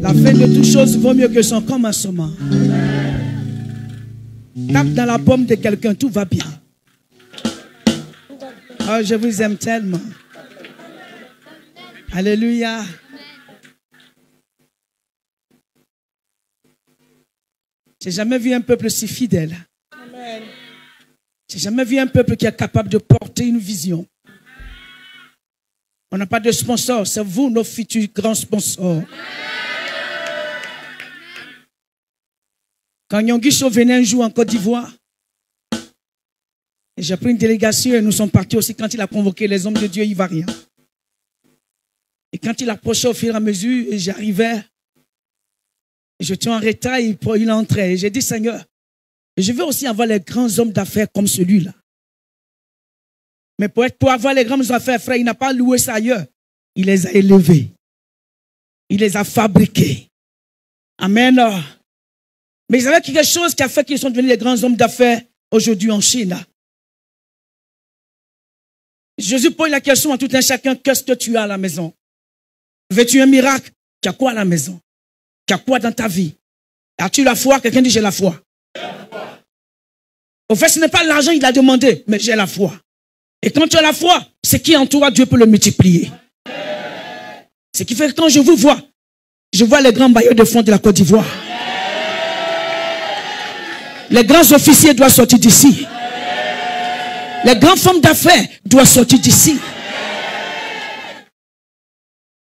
La fin de toute chose vaut mieux que son commencement. Tape dans la pomme de quelqu'un, tout va bien. Oh, je vous aime tellement. Alléluia. J'ai jamais vu un peuple si fidèle. J'ai jamais vu un peuple qui est capable de porter une vision. On n'a pas de sponsors, c'est vous nos futurs grands sponsors. Quand Nyonguicho venait un jour en Côte d'Ivoire, j'ai pris une délégation et nous sommes partis aussi quand il a convoqué les hommes de Dieu ivoiriens. Et quand il approchait au fur et à mesure, j'arrivais, j'étais en retard et il entrait. Et j'ai dit, Seigneur, je veux aussi avoir les grands hommes d'affaires comme celui-là. Mais pour avoir les grands hommes d'affaires, frère, il n'a pas loué ça ailleurs. Il les a élevés. Il les a fabriqués. Amen. Mais il y avait quelque chose qui a fait qu'ils sont devenus les grands hommes d'affaires aujourd'hui en Chine. Jésus pose la question à tout un chacun, qu'est-ce que tu as à la maison? Veux-tu un miracle? Tu as quoi à la maison? Tu as quoi dans ta vie? As-tu la foi? Quelqu'un dit j'ai la foi. Au fait, ce n'est pas l'argent qu'il a demandé, mais j'ai la foi. Et quand tu as la foi, ce qui est en toi, Dieu peut le multiplier. Ce qui fait que quand je vous vois, je vois les grands bailleurs de fonds de la Côte d'Ivoire. Les grands officiers doivent sortir d'ici. Les grandes femmes d'affaires doivent sortir d'ici.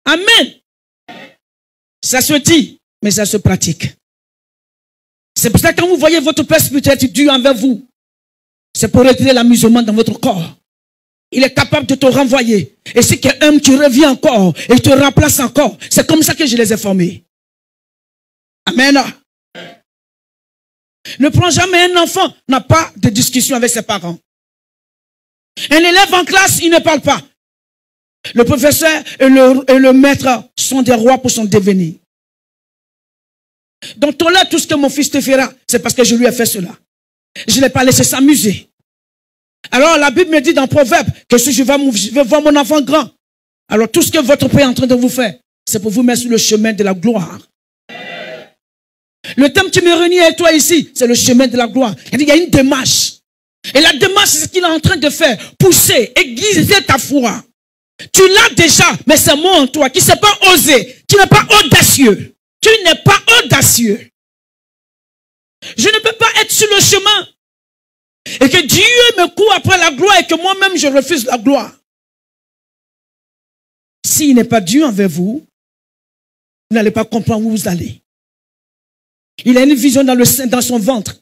Amen. Ça se dit, mais ça se pratique. C'est pour ça que quand vous voyez votre père spirituel être dur envers vous, c'est pour retirer l'amusement dans votre corps. Il est capable de te renvoyer. Et si quelqu'un tu reviens encore et te remplace encore, c'est comme ça que je les ai formés. Amen. Ne prends jamais un enfant, n'a pas de discussion avec ses parents. Un élève en classe, il ne parle pas. Le professeur et le maître sont des rois pour son devenir. Donc, tolère tout ce que mon fils te fera, c'est parce que je lui ai fait cela. Je ne l'ai pas laissé s'amuser. Alors, la Bible me dit dans Proverbe que si je vais voir mon enfant grand, alors tout ce que votre père est en train de vous faire, c'est pour vous mettre sur le chemin de la gloire. Le thème qui me réunit avec toi ici, c'est le chemin de la gloire. Il y a une démarche. Et la démarche, c'est ce qu'il est en train de faire. Pousser, aiguiser ta foi. Tu l'as déjà, mais c'est moi en toi qui ne sais pas oser, qui n'est pas audacieux. Tu n'es pas audacieux. Je ne peux pas être sur le chemin et que Dieu me court après la gloire et que moi-même je refuse la gloire. S'il n'est pas Dieu envers vous, vous n'allez pas comprendre où vous allez. Il a une vision dans son ventre.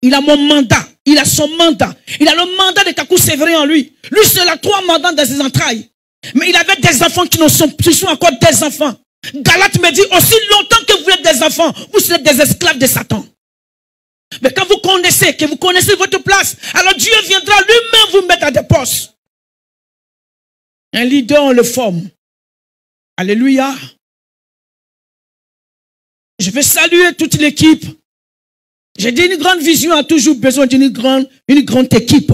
Il a mon mandat. Il a son mandat. Il a le mandat de Kakou Sévérin en lui. Lui, il a 3 mandats dans ses entrailles. Mais il avait des enfants qui sont encore des enfants. Galate me dit, aussi longtemps que vous êtes des enfants, vous êtes des esclaves de Satan. Mais quand vous connaissez, que vous connaissez votre place, alors Dieu viendra lui-même vous mettre à des postes. Un leader, on le forme. Alléluia. Je vais saluer toute l'équipe. J'ai dit une grande vision a toujours besoin d'une grande équipe.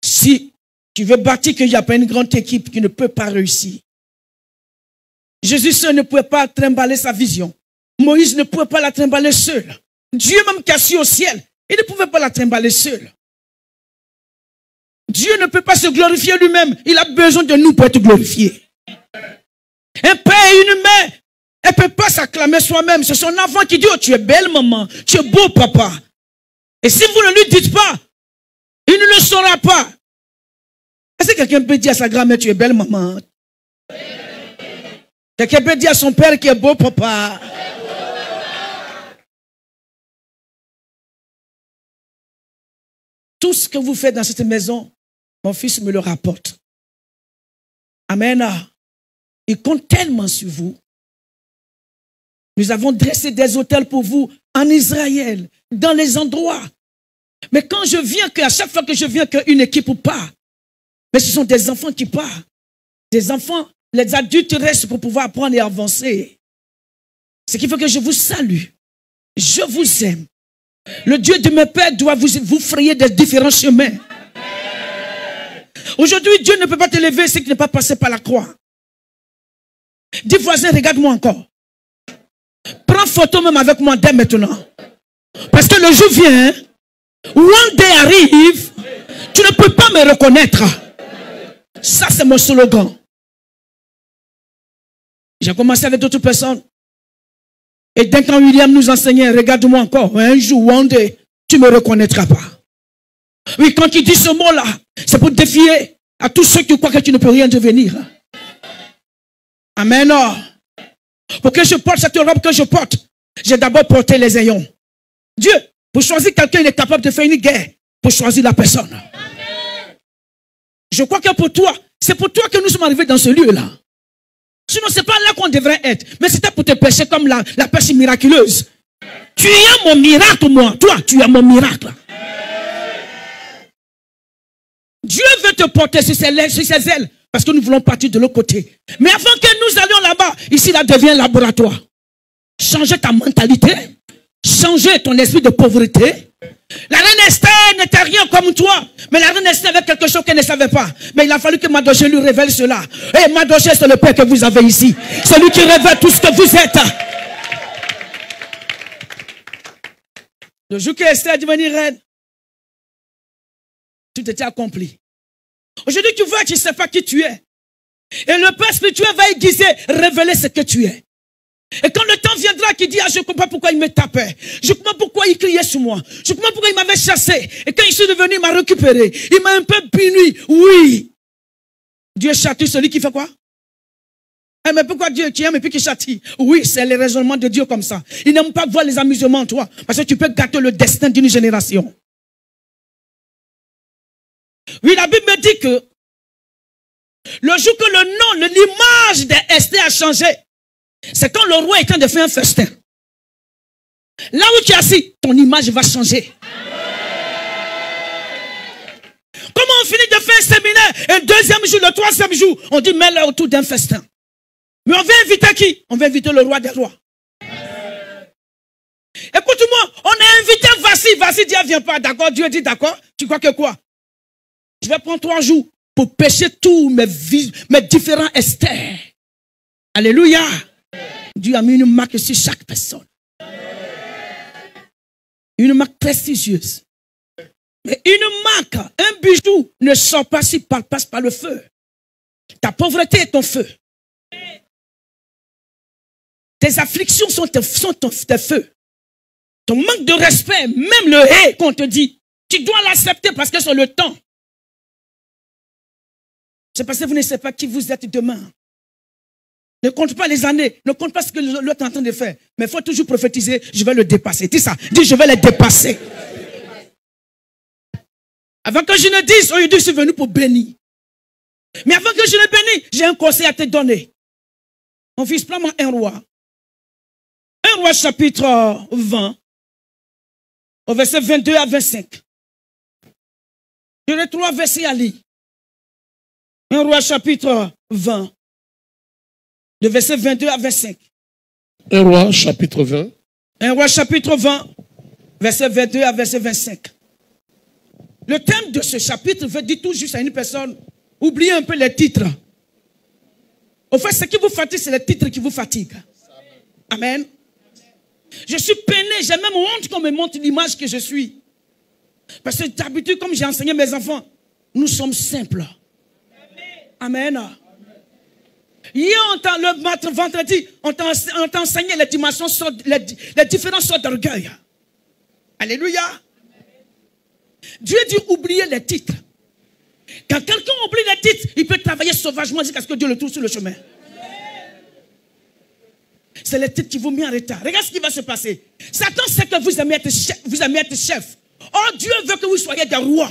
Si tu veux bâtir qu'il n'y a pas une grande équipe qui ne peut pas réussir. Jésus seul ne pouvait pas trimballer sa vision. Moïse ne pouvait pas la trimballer seul. Dieu même qui a assis au ciel, il ne pouvait pas la trimballer seul. Dieu ne peut pas se glorifier lui-même. Il a besoin de nous pour être glorifié. Un père et une mère, elle ne peut pas s'acclamer soi-même. C'est son enfant qui dit, oh, tu es belle maman, tu es beau papa. Et si vous ne lui dites pas, il ne le saura pas. Est-ce que quelqu'un peut dire à sa grand-mère, tu es belle maman? Quelqu'un peut dire à son père qui est beau papa. Tout ce que vous faites dans cette maison, mon fils me le rapporte. Amen. Il compte tellement sur vous. Nous avons dressé des hôtels pour vous en Israël, dans les endroits. Mais quand je viens, à chaque fois que je viens, qu'une équipe part, mais ce sont des enfants qui partent. Des enfants, les adultes restent pour pouvoir apprendre et avancer. Ce qui fait que je vous salue. Je vous aime. Le Dieu de mes pères doit vous frayer des différents chemins. Aujourd'hui, Dieu ne peut pas te lever si tu n'es pas passé par la croix. Dis voisin, regarde-moi encore. Prends photo même avec moi dès maintenant. Parce que le jour vient, one day arrive, tu ne peux pas me reconnaître. Ça, c'est mon slogan. J'ai commencé avec d'autres personnes. Et dès quand William nous enseignait, regarde-moi encore, un jour, one day, tu ne me reconnaîtras pas. Oui, quand il dit ce mot-là, c'est pour défier à tous ceux qui croient que tu ne peux rien devenir. Amen. Pour que je porte cette robe que je porte, j'ai d'abord porté les ayons. Dieu, pour choisir quelqu'un, il est capable de faire une guerre pour choisir la personne. Amen. Je crois que pour toi, c'est pour toi que nous sommes arrivés dans ce lieu-là. Sinon, ce n'est pas là qu'on devrait être. Mais c'était pour te pêcher comme la pêche miraculeuse. Tu es mon miracle, moi. Toi, tu es mon miracle. Dieu veut te porter sur ses ailes. Parce que nous voulons partir de l'autre côté. Mais avant que nous allions là-bas, ici, là devient laboratoire. Changer ta mentalité. Changer ton esprit de pauvreté. La reine Esther n'était rien comme toi. Mais la reine Esther avait quelque chose qu'elle ne savait pas. Mais il a fallu que Mardochée lui révèle cela. Et Mardochée, c'est le Père que vous avez ici. Celui qui révèle tout ce que vous êtes. Le jour que Esther est devenue reine, tout était accompli. Aujourd'hui, tu vois, tu ne sais pas qui tu es. Et le Père spirituel va aiguiser, révéler ce que tu es. Et quand le temps viendra, qu'il dit, ah, je ne comprends pas pourquoi il me tapait. Je ne comprends pas pourquoi il criait sur moi. Je ne comprends pas pourquoi il m'avait chassé. Et quand il est devenu, il m'a récupéré. Il m'a un peu puni. Oui. Dieu châtie celui qui fait quoi? Eh, mais pourquoi Dieu qui aime et puis qui châtie? Oui, c'est le raisonnement de Dieu comme ça. Il n'aime pas voir les amusements, toi. Parce que tu peux gâter le destin d'une génération. Oui, la Bible me dit que le jour que le nom, l'image d'Esther a changé, c'est quand le roi est en train de faire un festin. Là où tu es assis, ton image va changer. Comment on finit de faire un séminaire et le deuxième jour, le troisième jour, on dit mets-le autour d'un festin. Mais on veut inviter qui? On veut inviter le roi des rois. Écoute-moi, on a invité Vassi dit viens pas, d'accord? Dieu dit d'accord. Tu crois que quoi? Je vais prendre 3 jours pour pêcher tous mes différents Esther. Alléluia. Dieu a mis une marque sur chaque personne. Une marque prestigieuse. Mais une marque, un bijou ne sort pas s'il passe par le feu. Ta pauvreté est ton feu. Tes afflictions sont tes feux. Ton manque de respect, même le hé qu'on te dit, tu dois l'accepter parce que c'est le temps. C'est parce que vous ne savez pas qui vous êtes demain. Ne compte pas les années, ne compte pas ce que l'autre est en train de faire. Mais il faut toujours prophétiser, je vais le dépasser. Dis ça, dis je vais le dépasser. Avant que je ne dise, aujourd'hui je suis venu pour bénir. Mais avant que je ne bénisse, j'ai un conseil à te donner. Mon fils, prends-moi un roi. Un roi chapitre 20, au verset 22 à 25. J'aurai 3 versets à lire. Un roi chapitre 20. De verset 22 à 25. Un roi chapitre 20. Un roi chapitre 20. Verset 22 à verset 25. Le thème de ce chapitre veut dire tout juste à une personne. Oubliez un peu les titres. Au fait, ce qui vous fatigue, c'est les titres qui vous fatiguent. Amen. Je suis peiné, j'ai même honte qu'on me montre l'image que je suis. Parce que d'habitude, comme j'ai enseigné mes enfants, nous sommes simples. Amen. Hier, le vendredi, on t'a enseigné les dimensions, les différentes sortes d'orgueil. Alléluia. Dieu dit oubliez les titres. Quand quelqu'un oublie les titres, il peut travailler sauvagement jusqu'à ce que Dieu le trouve sur le chemin. C'est les titres qui vous mettent en retard. Regarde ce qui va se passer. Satan sait que vous aimez être chef. Oh, Dieu veut que vous soyez des rois.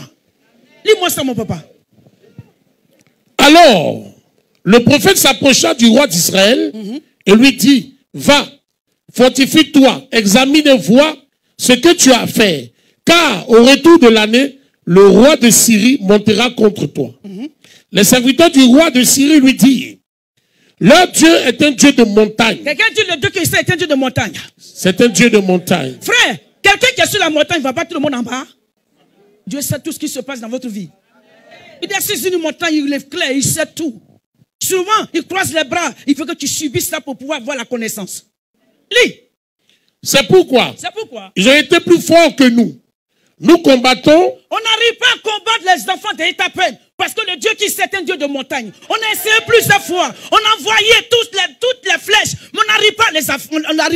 Lis-moi ça, mon papa. Alors, le prophète s'approcha du roi d'Israël et lui dit, va, fortifie-toi, examine et vois ce que tu as à faire. Car au retour de l'année, le roi de Syrie montera contre toi. Les serviteurs du roi de Syrie lui dirent, leur Dieu est un Dieu de montagne. Quelqu'un dit le Dieu qui est un Dieu de montagne. C'est un Dieu de montagne. Frère, quelqu'un qui est sur la montagne ne va pas tout le monde en bas. Dieu sait tout ce qui se passe dans votre vie. Il est assis sur une montagne, il est clair, il sait tout. Souvent, ils croisent les bras. Il faut que tu subisses ça pour pouvoir avoir la connaissance. Lis. C'est pourquoi C'est pourquoi ils ont été plus forts que nous. Nous combattons. on n'arrive pas à combattre les enfants d'Étapen. Parce que le Dieu qui c'est un Dieu de montagne. On a essayé plusieurs fois. On a envoyé toutes les flèches. Mais on n'arrive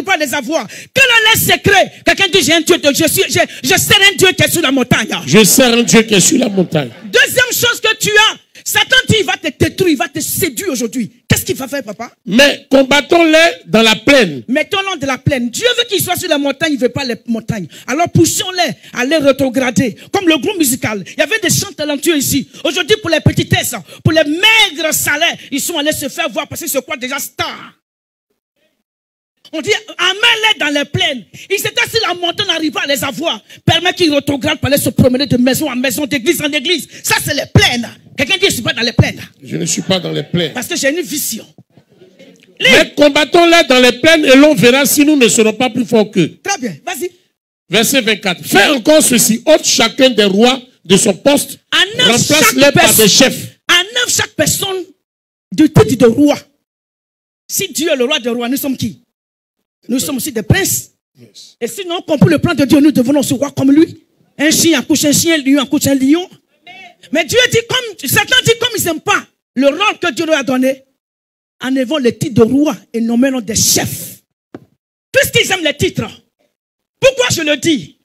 pas à les avoir. Quel est le secret? Quelqu'un dit, j'ai un Dieu, je sers un Dieu qui est sur la montagne. Je sers un Dieu qui est sur la montagne. Deuxième chose que tu as, Satan dit, il va te détruire, il va te séduire aujourd'hui. Qu'est-ce qu'il va faire, papa? Mais combattons-les dans la plaine. Mettons-les dans la plaine. Dieu veut qu'ils soient sur la montagne, il ne veut pas les montagnes. Alors poussons-les à les rétrograder. Comme le groupe musical. Il y avait des chants talentueux ici. Aujourd'hui, pour les petitesses, pour les maigres salaires, ils sont allés se faire voir parce qu'ils se croient déjà stars. On dit, amène-les dans les plaines. Ils étaient sur la montagne, n'arrivent pas à les avoir. Permet qu'ils rétrogradent pour aller se promener de maison en maison, d'église en église. Ça, c'est les plaines. Quelqu'un dit, je ne suis pas dans les plaines. Je ne suis pas dans les plaines. Parce que j'ai une vision. Mais combattons-les dans les plaines et l'on verra si nous ne serons pas plus forts qu'eux. Très bien, vas-y. Verset 24. Fais encore ceci. Ôte chacun des rois de son poste. Remplace-les par des chefs. Enlève chaque personne du titre de roi. Si Dieu est le roi des rois, nous sommes qui? Nous sommes aussi des princes. Yes. Et sinon, on comprend le plan de Dieu, nous devenons ce roi comme lui. Un chien accouche un chien, un lion accouche un lion. Mais Dieu dit, Satan dit, comme ils n'aiment pas le rôle que Dieu leur a donné, enlevons les titres de roi et nommons des chefs. Puisqu'ils aiment les titres. Pourquoi je le dis?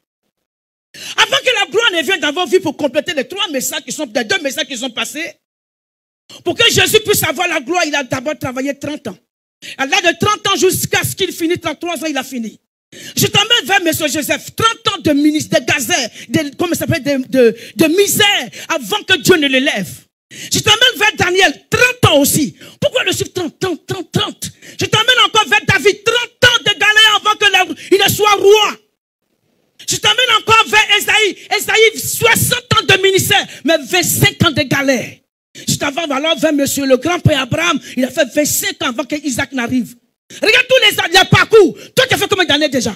Avant que la gloire ne vienne dans vos vies pour compléter les deux messages qui sont passés, pour que Jésus puisse avoir la gloire, il a d'abord travaillé 30 ans. À l'âge de 30 ans jusqu'à ce qu'il finisse, 33 ans, il a fini. Je t'emmène vers M. Joseph, 30 ans de ministre, de gazelle, de misère, avant que Dieu ne l'élève. Je t'emmène vers Daniel, 30 ans aussi. Pourquoi le chiffre 30? Je t'emmène encore vers David, 30 ans de galère avant qu'il ne soit roi. Je t'emmène encore vers Esaïe, 60 ans de ministère, mais 25 ans de galère. Je t'emmène alors vers monsieur le grand-père Abraham, il a fait 25 ans avant qu'Isaac n'arrive. Regarde tous les parcours. Toi, tu as fait combien d'années déjà?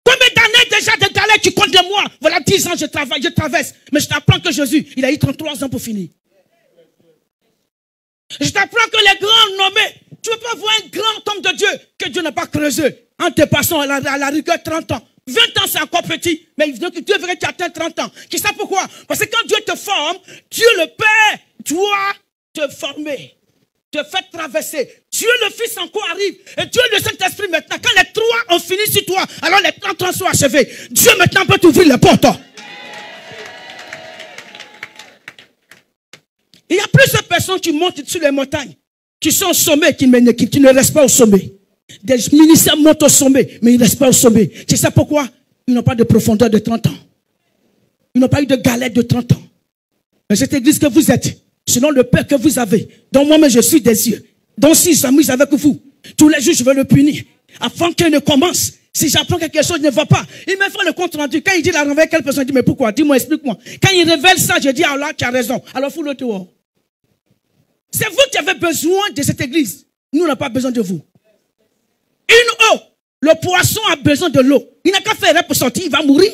Combien d'années déjà de galère tu comptes de moi? Voilà 10 ans, je travaille, je traverse. Mais je t'apprends que Jésus, il a eu 33 ans pour finir. Je t'apprends que les grands nommés, tu ne peux pas voir un grand homme de Dieu que Dieu n'a pas creusé en te passant à la rigueur 30 ans. 20 ans, c'est encore petit, mais Dieu veut que tu atteignes 30 ans. Tu sais pourquoi? Parce que quand Dieu te forme, Dieu le Père doit te former, te faire traverser. Dieu le Fils encore arrive, et Dieu le Saint-Esprit maintenant. Quand les trois ont fini sur toi, alors les 30 ans sont achevés. Dieu maintenant peut t'ouvrir les portes. Il y a plusieurs personnes qui montent sur les montagnes, qui sont au sommet, qui ne restent pas au sommet. Des ministères montent au sommet, mais ils ne restent pas au sommet. Tu sais pourquoi? Ils n'ont pas de profondeur de 30 ans. Ils n'ont pas eu de galère de 30 ans. Mais cette église que vous êtes, selon le Père que vous avez, dont moi-même je suis des yeux, dont si je m'amuse avec vous, tous les jours je vais le punir. Avant qu'il ne commence, si j'apprends que quelque chose ne va pas, il me fait le compte rendu. Quand il dit la renvoyer, quelle personne dit, mais pourquoi? Dis-moi, explique-moi. Quand il révèle ça, je dis, ah là, tu as raison. Alors fous-le dehors. C'est vous qui avez besoin de cette église. Nous, on n'a pas besoin de vous. Une eau. Le poisson a besoin de l'eau. Il n'a qu'à faire pour sortir, il va mourir.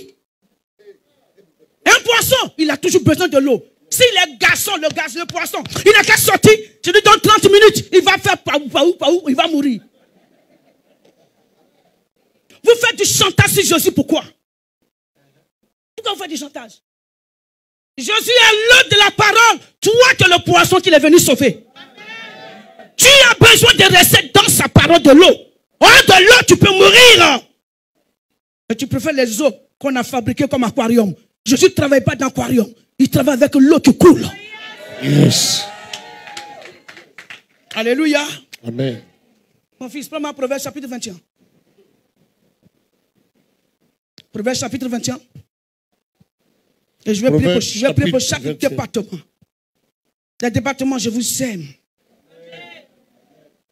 Un poisson, il a toujours besoin de l'eau. S'il est garçon, le poisson, il n'a qu'à sortir. Je lui donne 30 minutes, il va faire pas où, il va mourir. Vous faites du chantage sur Jésus, pourquoi? Pourquoi vous faites du chantage? Jésus est l'eau de la parole. Toi, tu es le poisson qu'il est venu sauver. Tu as besoin de rester dans sa parole de l'eau. Hors de l'eau, tu peux mourir. Mais tu préfères les eaux qu'on a fabriquées comme aquarium. Jésus ne travaille pas dans l'aquarium. Il travaille avec l'eau qui coule. Yes. Alléluia. Amen. Mon fils, prends ma Proverbe chapitre 21. Proverbe chapitre 21. Et je vais prier pour chaque département. Les départements, je vous aime.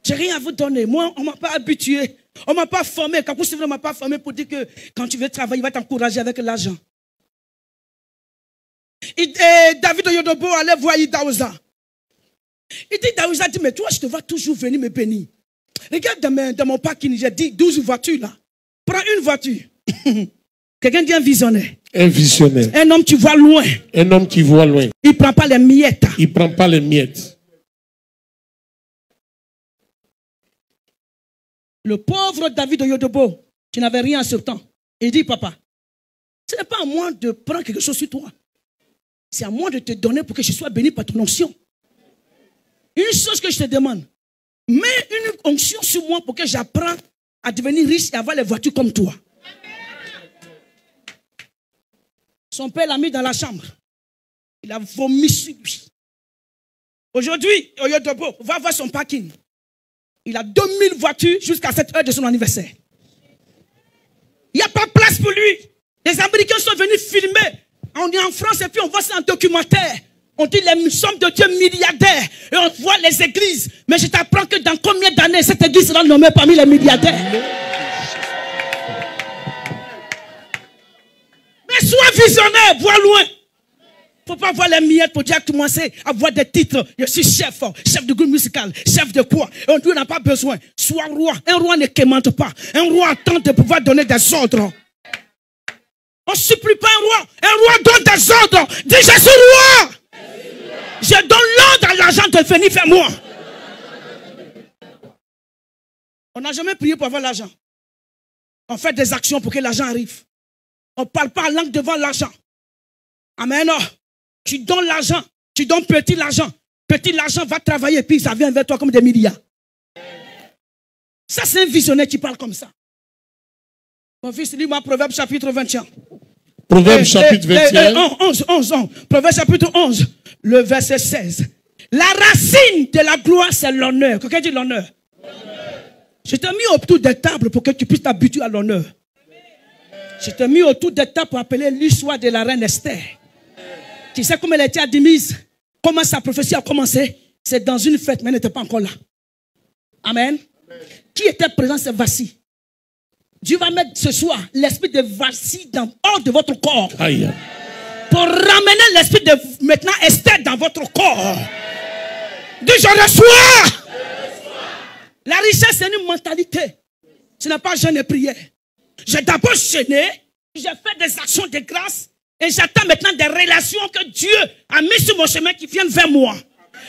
Je n'ai rien à vous donner. Moi, on ne m'a pas habitué. On ne m'a pas formé. Quand vous ne m'a pas formé pour dire que quand tu veux travailler, il va t'encourager avec l'argent. David Oyodobo allait voir Daouza. Il dit, Daouza dit, mais toi, je te vois toujours venir me bénir. Regarde dans mon parking, j'ai dit 12 voitures là. Prends une voiture. Quelqu'un dit un visionnaire. Un visionnaire. Un homme qui voit loin. Un homme qui voit loin. Il ne prend pas les miettes. Il ne prend pas les miettes. Le pauvre David de Yodobo, tu n'avais rien sur temps. Il dit, papa, ce n'est pas à moi de prendre quelque chose sur toi. C'est à moi de te donner pour que je sois béni par ton onction. Une chose que je te demande, mets une onction sur moi pour que j'apprenne à devenir riche et avoir les voitures comme toi. Son père l'a mis dans la chambre. Il a vomi sur lui. Aujourd'hui, au Yodobo, va voir son parking. Il a 2000 voitures jusqu'à cette heure de son anniversaire. Il n'y a pas de place pour lui. Les Américains sont venus filmer. On est en France et puis on voit ça en documentaire. On dit les sommes de Dieu milliardaires. Et on voit les églises. Mais je t'apprends que dans combien d'années cette église sera nommée parmi les milliardaires. Mais sois visionnaire, vois loin. Il ne faut pas voir les miettes pour dire que tu commences à avoir des titres. Je suis chef de groupe musical, chef de quoi. Et on n'a pas besoin. Sois roi. Un roi ne quémante pas. Un roi attend de pouvoir donner des ordres. On ne supplie pas un roi. Un roi donne des ordres. Dis, je suis roi. Je donne l'ordre à l'argent de venir faire moi. On n'a jamais prié pour avoir l'argent. On fait des actions pour que l'argent arrive. On ne parle pas en langue devant l'argent. Amen. Tu donnes l'argent. Tu donnes petit l'argent. Petit l'argent va travailler et puis ça vient vers toi comme des milliards. Ça, c'est un visionnaire qui parle comme ça. Mon fils, lis-moi Proverbe chapitre 21. Proverbe chapitre 21. 11. Proverbe chapitre 11, le verset 16. La racine de la gloire, c'est l'honneur. Quelqu'un dit l'honneur. Je t'ai mis autour des tables pour que tu puisses t'habituer à l'honneur. Je t'ai mis autour des tables pour appeler l'histoire de la reine Esther. Tu sais comment elle a été admise? Comment sa prophétie a commencé? C'est dans une fête, mais elle n'était pas encore là. Amen. Qui était présent, c'est Vassi. Dieu va mettre ce soir l'esprit de Vassi hors de votre corps. Aïe. Pour ramener l'esprit de maintenant Esther dans votre corps. Dis, je reçois. La richesse, c'est une mentalité. Ce n'est pas jeûne et prière. J'ai d'abord jeûné, j'ai fait des actions de grâce et j'attends maintenant des relations que Dieu a mis sur mon chemin qui viennent vers moi.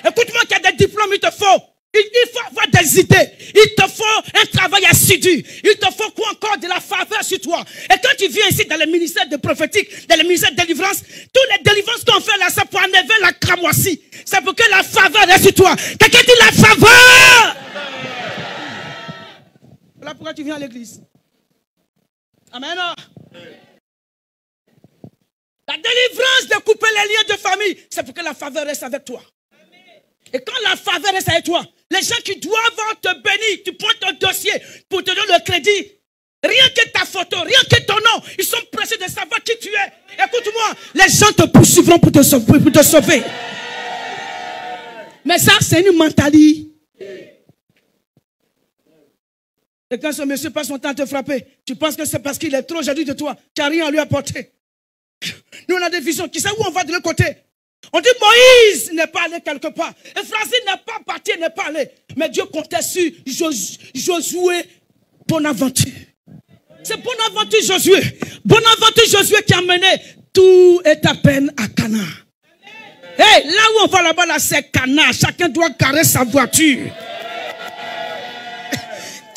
Écoute-moi, qu'il y a des diplômes, il te faut. Il faut avoir des idées. Il te faut un travail assidu. Il te faut quoi encore? De la faveur sur toi. Et quand tu viens ici dans le ministère de prophétique, dans le ministère de délivrance, toutes les délivrances qu'on fait là, c'est pour enlever la cramoisie. C'est pour que la faveur reste sur toi. Quelqu'un dit la faveur. Voilà pourquoi tu viens à l'église. Amen. La délivrance de couper les liens de famille, c'est pour que la faveur reste avec toi. Et quand la faveur reste avec toi, les gens qui doivent te bénir, tu prends ton dossier pour te donner le crédit. Rien que ta photo, rien que ton nom, ils sont pressés de savoir qui tu es. Écoute-moi, les gens te poursuivront pour te sauver. Mais ça, c'est une mentalité. Et quand ce monsieur passe son temps à te frapper, tu penses que c'est parce qu'il est trop jaloux de toi, tu n'as rien à lui apporter. Nous, on a des visions. Qui sait où on va de l'autre côté? On dit Moïse n'est pas allé quelque part. Et Francine n'est pas parti, n'est pas allé. Mais Dieu comptait sur Josué Bonaventure. C'est Bonaventure Josué. Bonaventure Josué qui a mené tout est à peine à Canaan. Hey, là où on va là-bas, là, c'est Canaan. Chacun doit garer sa voiture.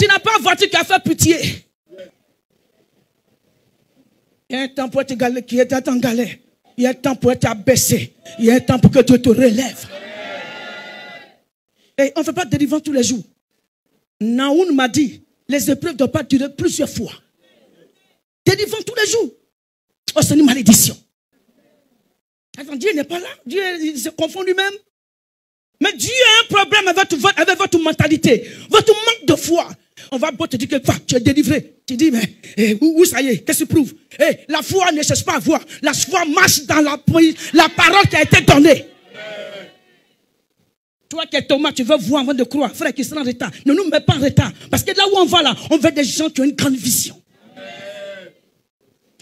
Tu n'as pas une voiture qui a fait pitié. Il y a un temps pour être galère, qui est en galère. Il y a un temps pour être abaissé. Il y a un temps pour que Dieu te relève. Et on ne fait pas de délivrance tous les jours. Naoun m'a dit, les épreuves ne doivent pas durer plusieurs fois. Délivrance tous les jours. Oh, c'est une malédiction. Attends, Dieu n'est pas là. Dieu il se confond lui-même. Mais Dieu a un problème avec votre mentalité, votre manque de foi. On va te dire que tu es délivré. Tu dis, mais où ça y est, qu'est-ce que tu prouves? La foi ne cherche pas à voir. La foi marche dans la parole qui a été donnée. Toi qui es Thomas, tu veux voir avant de croire. Frère qui sera en retard. Ne nous mets pas en retard. Parce que là où on va là, on veut des gens qui ont une grande vision.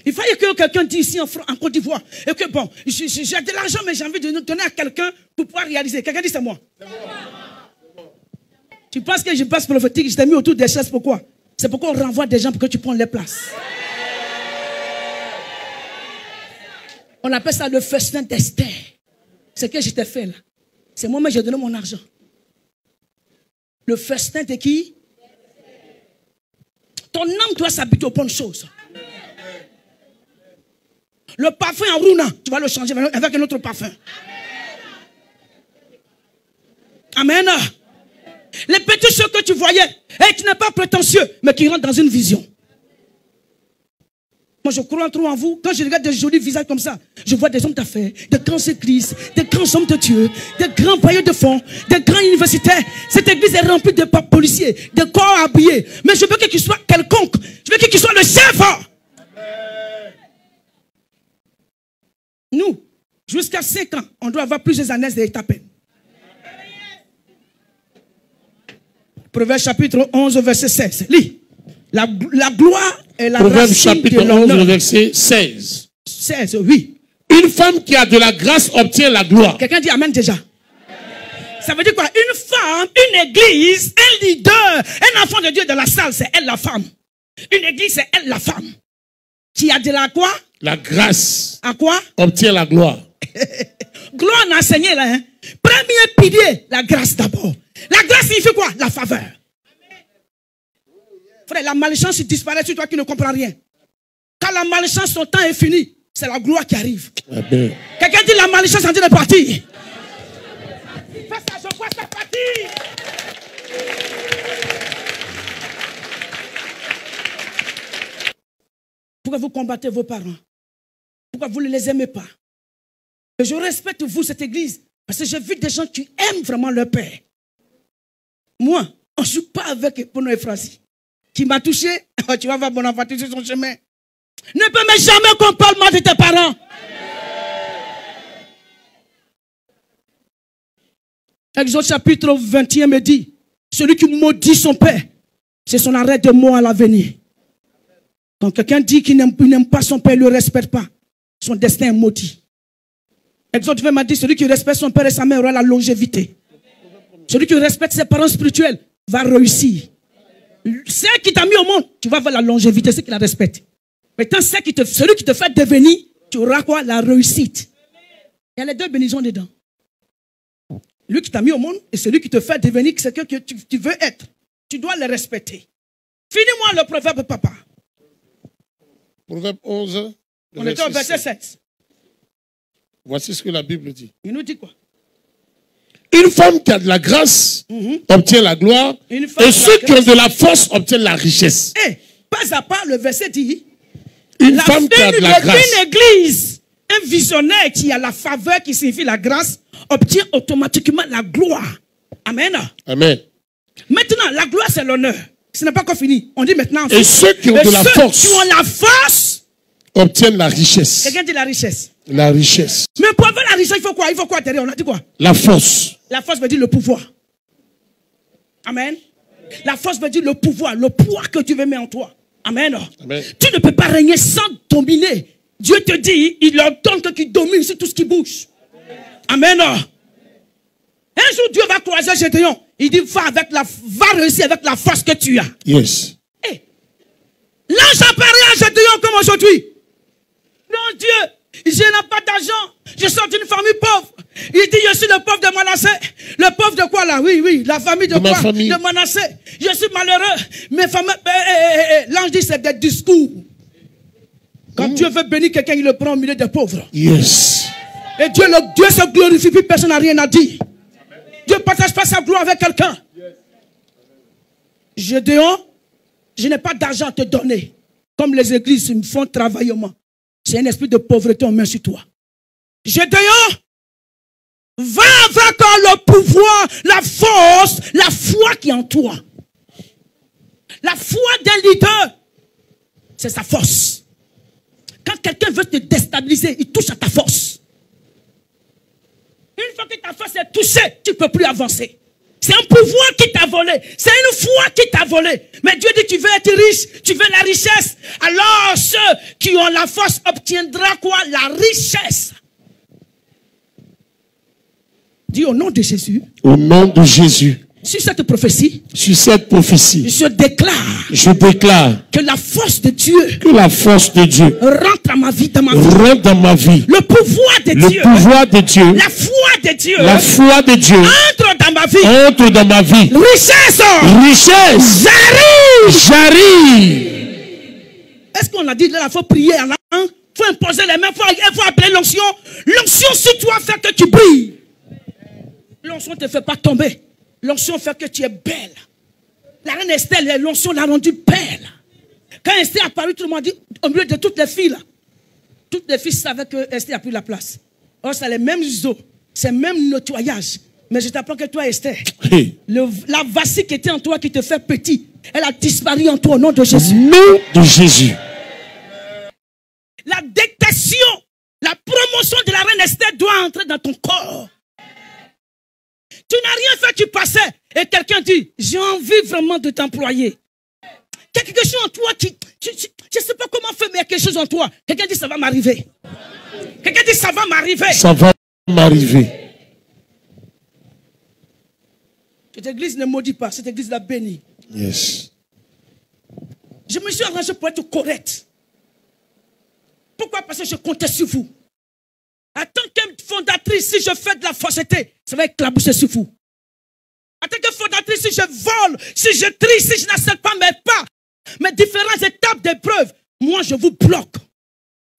Il fallait que quelqu'un dise ici en Côte d'Ivoire. Et que bon, j'ai de l'argent, mais j'ai envie de donner à quelqu'un pour pouvoir réaliser. Quelqu'un dit c'est moi. Tu penses que je passe prophétique, je t'ai mis autour des chaises, pourquoi? C'est pourquoi on renvoie des gens pour que tu prennes les places. On appelle ça le festin d'Esther. C'est ce que je t'ai fait là. C'est moi-même, j'ai donné mon argent. Le festin de qui? ton âme doit s'habituer aux bonnes choses. Le parfum en rouna, tu vas le changer avec un autre parfum. Amen. Les petites choses que tu voyais, et tu n'es pas prétentieux, mais qui rentrent dans une vision. Moi, je crois trop en vous. Quand je regarde des jolis visages comme ça, je vois des hommes d'affaires, des grands églises, des grands hommes de Dieu, des grands bailleurs de fonds, des grands universitaires. Cette église est remplie de policiers, de corps habillés. Mais je veux qu'il soit quelconque. Je veux qu'il soit le chef. Nous, jusqu'à 5 ans, on doit avoir plusieurs années d'étape. Proverbe chapitre 11, verset 16. Lis. La gloire est la Proverbe racine chapitre de 11, l'honneur. verset 16. 16, oui. Une femme qui a de la grâce obtient la gloire. Quelqu'un dit amen déjà. Ça veut dire quoi? Une femme, une église, un leader, un enfant de Dieu dans la salle, c'est elle la femme. Une église, c'est elle la femme. Qui a de la quoi? La grâce. À quoi? Obtient la gloire. Gloire, on a enseigné là. Hein? Premier pilier, la grâce d'abord. La grâce signifie quoi? La faveur. Frère, la malchance disparaît sur toi qui ne comprends rien. Quand la malchance, son temps est fini, c'est la gloire qui arrive. Quelqu'un dit la malchance est en train de partir. Fais ça, je vois ça partir. Pourquoi vous combattez vos parents? Pourquoi vous ne les aimez pas? Et je respecte vous, cette église, parce que j'ai vu des gens qui aiment vraiment leur père. Moi, on ne joue pas avec Pono et Francis. Qui m'a touché, tu vas voir mon enfant sur son chemin. Ne permets jamais qu'on parle mal de tes parents. Exode chapitre 21 me dit, celui qui maudit son père, c'est son arrêt de mort à l'avenir. Quand quelqu'un dit qu'il n'aime pas son père, il ne le respecte pas, son destin est maudit. Exode 20 m'a dit, celui qui respecte son père et sa mère aura la longévité. Celui qui respecte ses parents spirituels va réussir. Celle qui t'a mis au monde, tu vas voir la longévité, c'est qui la respecte. Maintenant, celui qui te fait devenir, tu auras quoi? La réussite. Il y a les deux bénédictions dedans. Lui qui t'a mis au monde et celui qui te fait devenir ce que tu veux être. Tu dois le respecter. Finis-moi le proverbe, papa. Proverbe 11. On était au verset 7. Voici ce que la Bible dit. Il nous dit quoi? Une femme qui a de la grâce obtient la gloire, et ceux qui ont de la force obtiennent la richesse. Et, pas à pas, le verset dit, une femme qui a de la grâce. Une église, un visionnaire qui a la faveur qui signifie la grâce, obtient automatiquement la gloire. Amen. Amen. Maintenant, la gloire, c'est l'honneur. Ce n'est pas encore fini. On dit maintenant. Et ceux qui ont de la force, qui ont la force, obtiennent la richesse. Quelqu'un dit la richesse. La richesse. Mais pour avoir la richesse, il faut quoi? Il faut quoi derrière? On a dit quoi? La force. La force veut dire le pouvoir. Amen. La force veut dire le pouvoir que tu veux mettre en toi. Amen. Amen. Tu ne peux pas régner sans dominer. Dieu te dit, il ordonne que tu domines sur tout ce qui bouge. Amen. Un jour, Dieu va croiser Gédéon. Il dit, va réussir avec la force que tu as. Yes. Hey. L'ange apparaît à Gédéon comme aujourd'hui. Non, Dieu, je n'ai pas d'argent. Je sors d'une famille pauvre. Il dit, je suis le pauvre de Manassé. Le pauvre de quoi là? Oui, la famille de quoi? De Manassé. Je suis malheureux. Mes familles, l'ange dit, c'est des discours. Quand Dieu veut bénir quelqu'un, il le prend au milieu des pauvres. Yes. Et Dieu se glorifie, puis personne n'a rien à dire. Dieu ne partage pas sa gloire avec quelqu'un. Gédéon, je n'ai pas d'argent à te donner. Comme les églises me font travaillement. C'est un esprit de pauvreté, on met sur toi. Gédéon, va avec le pouvoir, la force, la foi qui est en toi. La foi d'un leader, c'est sa force. Quand quelqu'un veut te déstabiliser, il touche à ta force. Une fois que ta force est touchée, tu ne peux plus avancer. C'est un pouvoir qui t'a volé. C'est une foi qui t'a volé. Mais Dieu dit, tu veux être riche, tu veux la richesse. Alors ceux qui ont la force obtiendront quoi? La richesse. Dis au nom de Jésus. Au nom de Jésus. Sur cette prophétie, sur cette prophétie, je déclare que la force de Dieu, rentre dans ma vie, rentre dans ma vie. Le pouvoir de Dieu, la foi de Dieu, entre dans ma vie. Richesse, j'arrive. Est-ce qu'on a dit là, il faut prier, il faut imposer les mains, il faut appeler l'onction. L'onction sur toi fait que tu brilles. L'onction ne te fait pas tomber. L'onction fait que tu es belle. La reine Esther, l'onction l'a rendue belle. Quand Esther est apparue, tout le monde dit, au milieu de toutes les filles là, toutes les filles savaient que Esther a pris la place. Or, c'est les mêmes os, c'est le même nettoyage. Mais je t'apprends que toi, Esther, la vassie qui était en toi, qui te fait petit, elle a disparu en toi au nom de Jésus. Au nom de Jésus. La détection, la promotion de la reine Esther doit entrer dans ton corps. Tu n'as rien fait, tu passais. Et quelqu'un dit, j'ai envie vraiment de t'employer. Quelque chose en toi qui... je ne sais pas comment faire, mais il y a quelque chose en toi. Quelqu'un dit, ça va m'arriver. Quelqu'un dit, ça va m'arriver. Ça va m'arriver. Cette église ne maudit pas, cette église la bénit. Yes. Je me suis arrangé pour être correct. Pourquoi? Parce que je comptais sur vous. En tant que fondatrice, si je fais de la fausseté, ça va éclabousser sur vous. En tant que fondatrice, si je vole, si je trie, si je n'accepte pas mes différentes étapes d'épreuve, moi je vous bloque.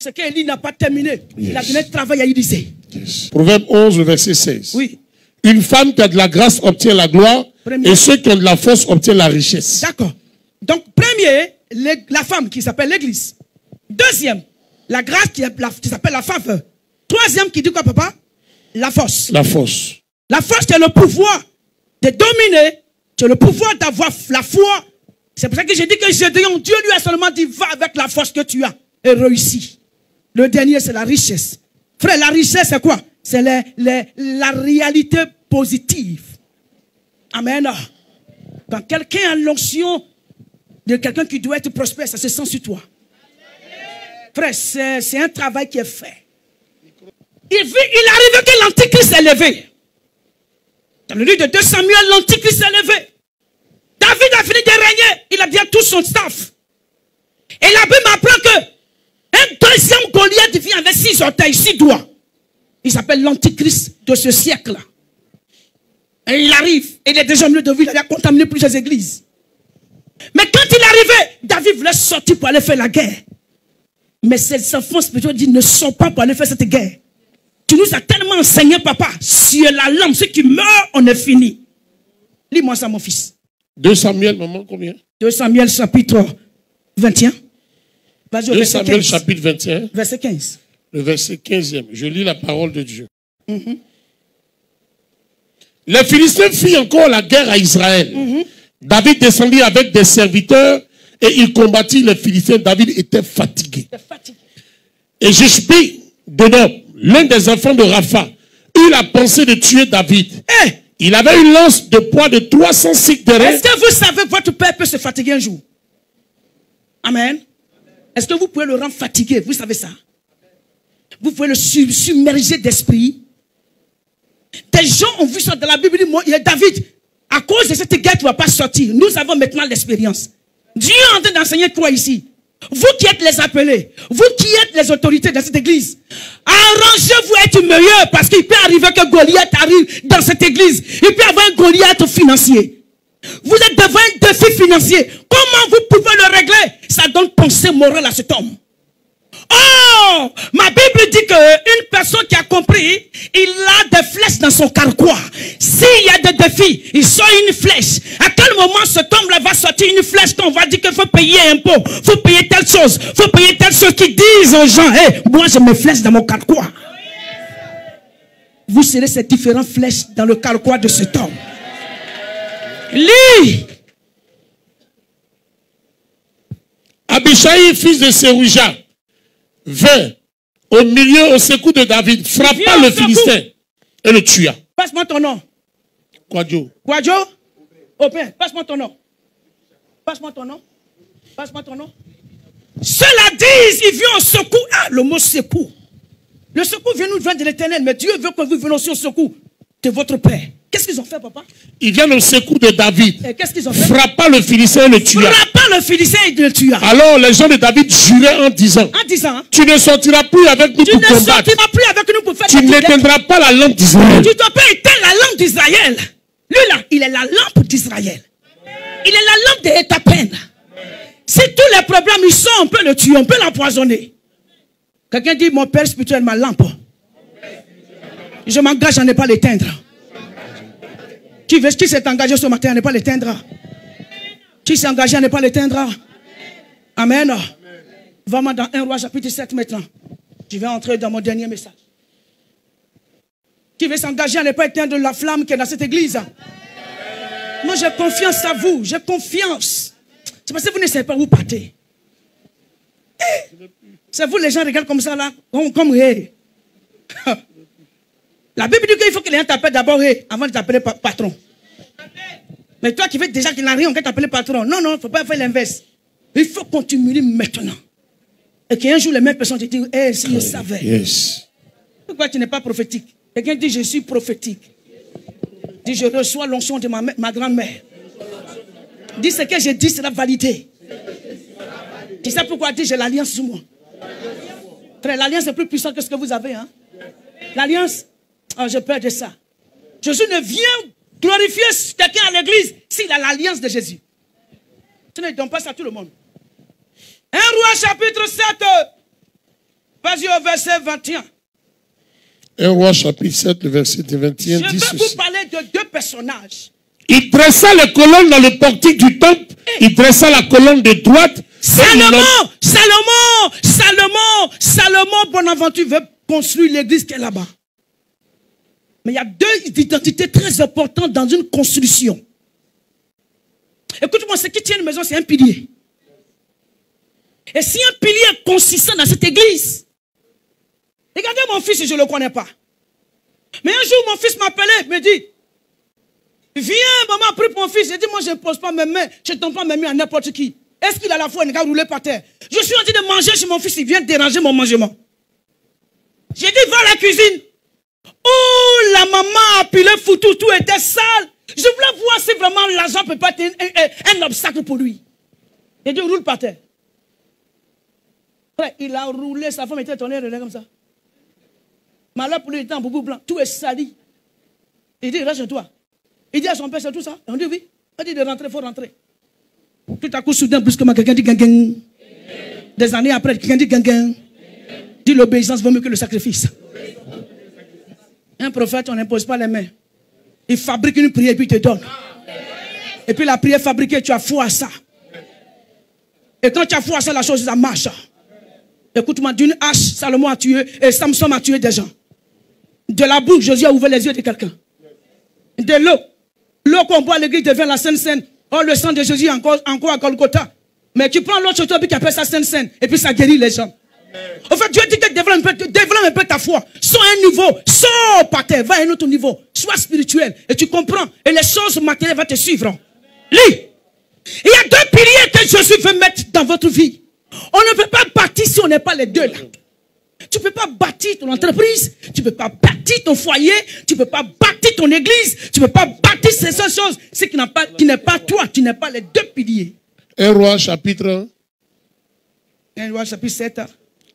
Ce qu'Élie n'a pas terminé. Yes. Il a donné le travail à Élisée. Yes. Proverbe 11, verset 16. Oui. Une femme qui a de la grâce obtient la gloire, et ceux qui ont de la force obtiennent la richesse. D'accord. Donc, premier, la femme qui s'appelle l'église. Deuxième, la grâce qui s'appelle la faveur. Troisième qui dit quoi, papa? La force. La force. La force, c'est le pouvoir de dominer, c'est le pouvoir d'avoir la foi. C'est pour ça que j'ai dit que Gédéon, Dieu lui a seulement dit, va avec la force que tu as et réussis. Le dernier, c'est la richesse. Frère, la richesse, c'est quoi? C'est la réalité positive. Amen. Quand quelqu'un a l'onction de quelqu'un qui doit être prospère, ça se sent sur toi. Frère, c'est un travail qui est fait. Il arrive que l'antichrist s'est levé. Dans le livre de 2 Samuel, l'antichrist s'est levé. David a fini de régner. Il a dit à tout son staff. Et la Bible m'apprend que un deuxième Goliath vient avec 6 orteils, 6 doigts. Il s'appelle l'antichrist de ce siècle-là. Et il arrive. Et il est déjà milieu de ville. Il a contaminé plusieurs églises. Mais quand il est arrivé, David voulait sortir pour aller faire la guerre. Mais ses enfants spirituels disent, ne sors pas pour aller faire cette guerre. Tu nous as tellement enseigné, papa. Si la lampe, ceux qui meurent, on est fini. Lis-moi ça, mon fils. 2 Samuel, maman, combien? 2 Samuel, chapitre 21. 2 Samuel, chapitre 21. Verset 15. Le verset 15e. Je lis la parole de Dieu. Les Philistins firent encore la guerre à Israël. David descendit avec des serviteurs et il combattit les Philistins. David était fatigué. Et Jishbi de Nob, l'un des enfants de Rapha, eut la pensée de tuer David. Il avait une lance de poids de 300 cycles de rein. Est-ce que vous savez que votre père peut se fatiguer un jour? Amen. Est-ce que vous pouvez le rendre fatigué? Vous savez ça? Vous pouvez le submerger d'esprit. Des gens ont vu ça dans la Bible. Il y a David, à cause de cette guerre, tu ne vas pas sortir. Nous avons maintenant l'expérience. Dieu est en train d'enseigner quoi ici? Vous qui êtes les appelés, vous qui êtes les autorités dans cette église, arrangez-vous à être meilleur parce qu'il peut arriver que Goliath arrive dans cette église. Il peut avoir un Goliath financier. Vous êtes devant un défi financier. Comment vous pouvez le régler? Ça donne pensée morale à cet homme. Oh, ma Bible dit qu'une personne qui a compris, il a des flèches dans son carquois. S'il y a des défis, il sort une flèche. À quel moment cet homme-là va sortir une flèche qu'on va dire qu'il faut payer un impôt, faut payer telle chose, faut payer telle chose, qui disent aux gens, hey, moi j'ai mes flèches dans mon carquois. Vous serez ces différentes flèches dans le carquois de cet homme. Lis. Abishai, fils de Sérouja, vint au milieu, au secours de David, frappa le Philistin et le tua. Passe-moi ton nom. Quadjo. Quadjo? Opin, passe-moi ton nom. Passe-moi ton nom. Passe-moi ton nom. Cela dit, il vient au secours. Ah, le mot secours. Le secours vient nous vient de l'Éternel, mais Dieu veut que vous veniez aussi au secours. de votre père. Qu'est-ce qu'ils ont fait, papa? Ils viennent au secours de David. Et qu'est-ce qu'ils ont fait? Frappa le Philistin et le tua. Frappa le Philistin et le tua. Alors les gens de David juraient en disant, tu ne sortiras plus avec nous pour combattre. Tu ne sortiras plus avec nous pour faire Tu n'éteindras pas la lampe d'Israël. Tu ne dois pas éteindre la lampe d'Israël. Lui là, il est la lampe d'Israël. Il est la lampe de ta peine. Si tous les problèmes ils sont, on peut le tuer, on peut l'empoisonner. Quelqu'un dit, mon père spirituel, ma lampe. Je m'engage à ne pas l'éteindre. Qui s'est engagé ce matin à ne pas l'éteindre? Qui s'est engagé à ne pas l'éteindre? Amen. Va-moi dans 1 Roi chapitre 7 maintenant. Je vais entrer dans mon dernier message. Qui veut s'engager à ne pas éteindre la flamme qui est dans cette église? Moi j'ai confiance à vous. J'ai confiance. C'est parce que vous ne savez pas où partez. C'est vous les gens regardent comme ça là. Comme hey. La Bible dit qu'il faut que les gens t'appellent d'abord hey, avant de t'appeler patron. Mais toi qui veux déjà qu'il n'a rien, on va t'appeler patron. Non, non, il ne faut pas faire l'inverse. Il faut continuer maintenant. Et qu'un jour les mêmes personnes te disent, hey, si je savais. Yes. Pourquoi tu n'es pas prophétique? Quelqu'un dit, je suis prophétique. Dit, je reçois l'onction de ma grand-mère. Dit, ce que j'ai dit sera validé. Tu sais pourquoi? Dit, j'ai l'alliance sur moi. Frère, l'alliance est plus puissante que ce que vous avez. Hein? L'alliance, oh, j'ai peur de ça. Jésus ne vient glorifier quelqu'un à l'église s'il a l'alliance de Jésus. Tu ne donnes pas ça à tout le monde. 1 Roi chapitre 7, vas-y au verset 21. 1 Roi chapitre 7, le verset 21 dit Je vais vous parler de deux personnages. Il dressa les colonnes dans le portique du temple. Il dressa la colonne de droite. Salomon, Bonaventure veut construire l'église qui est là-bas. Mais il y a deux identités très importantes dans une construction. Écoute-moi, ce qui tient une maison, c'est un pilier. Et si un pilier est consistant dans cette église, regardez mon fils, je ne le connais pas. Mais un jour, mon fils m'appelait, me dit, viens, maman, prie pour mon fils. J'ai dit, moi, je ne pose pas mes mains, je ne tombe pas mes mains à n'importe qui. Est-ce qu'il a la foi, il n'a qu'à rouler par terre? Je suis en train de manger chez mon fils, il vient déranger mon mangement. J'ai dit, va à la cuisine. Oh, la maman a pilé foutu, tout était sale. Je voulais voir si vraiment l'argent ne peut pas être un obstacle pour lui. J'ai dit, roule par terre. Après, il a roulé, sa femme était tournée comme ça. Malheur pour lui, il était en boubou blanc, tout est sali. Il dit, lâche-toi. Il dit à son père, c'est tout ça? On dit oui. Il dit de rentrer, il faut rentrer. Tout à coup, soudain, brusquement, quelqu'un dit gang. Des années après, quelqu'un dit gang. Dit l'obéissance vaut mieux que le sacrifice. Un prophète, on n'impose pas les mains. Il fabrique une prière et puis il te donne. Et puis la prière fabriquée, tu as foi à ça. Et quand tu as foi à ça, la chose, ça marche. Écoute-moi, d'une hache, Salomon a tué, et Samson a tué des gens. De la bouche, Jésus a ouvert les yeux de quelqu'un. De l'eau. L'eau qu'on boit à l'église devient la Sainte Seine. Oh, le sang de Jésus encore à Golgotha. Mais tu prends l'autre chose qui appelle ça Sainte Seine. Et puis ça guérit les gens. En fait, Dieu dit que développe un peu ta foi. Sois un niveau. Sors par terre. Va à un autre niveau. Sois spirituel. Et tu comprends. Et les choses matérielles vont te suivre. Lis. Il y a deux piliers que Jésus veut mettre dans votre vie. On ne peut pas bâtir si on n'est pas les deux là. Tu ne peux pas bâtir ton entreprise, tu ne peux pas bâtir ton foyer, tu ne peux pas bâtir ton église, tu ne peux pas bâtir ces choses. Ce qui n'est pas toi, tu n'es pas les deux piliers. 1 Roi chapitre 1 Roi chapitre 7.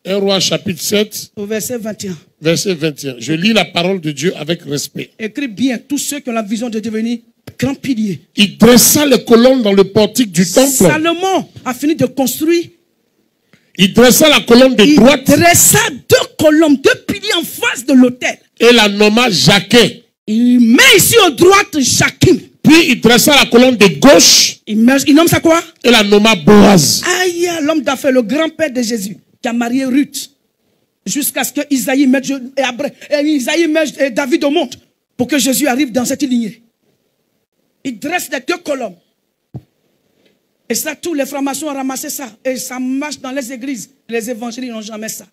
1 Roi chapitre 7. Au verset 21. Verset 21. Je lis la parole de Dieu avec respect. Écris bien tous ceux qui ont la vision de devenir grands piliers. Il dressa les colonnes dans le portique du temple. Salomon a fini de construire. Il dressa la colonne de droite. Il dressa deux colonnes, deux piliers en face de l'autel. Et la nomma Jacquet. Il met ici à droite Jacquim. Puis il dressa la colonne de gauche. Il nomme ça quoi? Et la nomma Boaz. Aïe, l'homme d'affaires, le grand-père de Jésus, qui a marié Ruth. Jusqu'à ce que Isaïe mette David au monde. Pour que Jésus arrive dans cette lignée. Il dresse les deux colonnes. Et ça, tous les francs-maçons ont ramassé ça. Et ça marche dans les églises. Les évangiles n'ont jamais ça.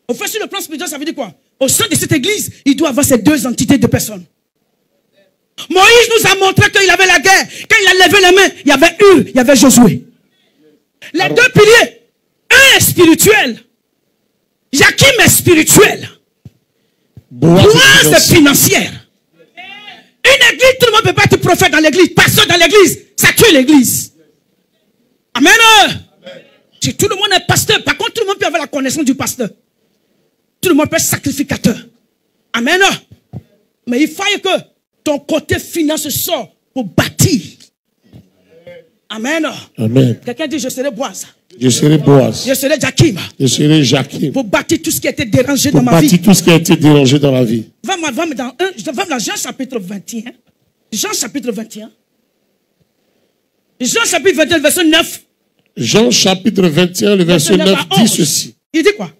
Au fait, sur le plan spirituel, ça veut dire quoi? Au sein de cette église, il doit avoir ces deux entités de personnes. Moïse nous a montré qu'il avait la guerre. Quand il a levé les mains, il y avait Hur, il y avait Josué. Les deux piliers. Un est spirituel. Jachim est spirituel. Boaz est financière. Une église, tout le monde ne peut pas être prophète dans l'église, pasteur dans l'église. Ça tue l'église. Amen. Si tout le monde est pasteur, par contre, tout le monde peut avoir la connaissance du pasteur. Tout le monde peut être sacrificateur. Amen. Mais il faut que ton côté finance sorte pour bâtir. Amen. Amen. Quelqu'un dit, je serai Boaz. Je serai Boaz. Je serai Jakim. Je serai Jakim. Pour bâtir tout ce qui a été dérangé Pour dans ma vie. bâtir tout ce qui a été dérangé dans la vie. Va-moi dans Jean chapitre 21. Jean chapitre 21. Jean chapitre 21, verset 9. Jean chapitre 21, le verset 9 dit ceci. Il dit quoi?